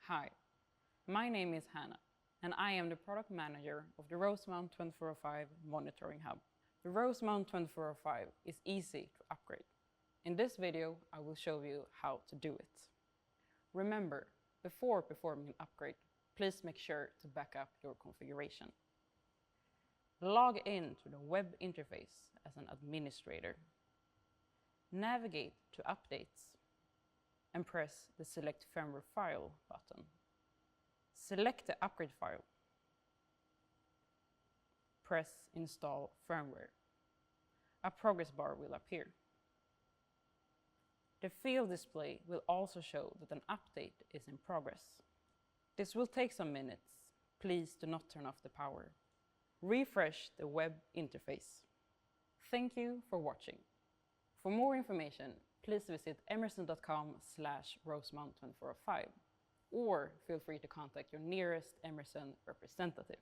Hi, my name is Hannah, and I am the product manager of the Rosemount 2405 monitoring hub. The Rosemount 2405 is easy to upgrade. In this video, I will show you how to do it. Remember, before performing an upgrade, please make sure to back up your configuration. Log in to the web interface as an administrator. Navigate to Updates and press the Select Firmware File button. Select the upgrade file. Press Install Firmware. A progress bar will appear. The field display will also show that an update is in progress. This will take some minutes. Please do not turn off the power. Refresh the web interface. Thank you for watching. For more information, please visit emerson.com/rosemount2405 or feel free to contact your nearest Emerson representative.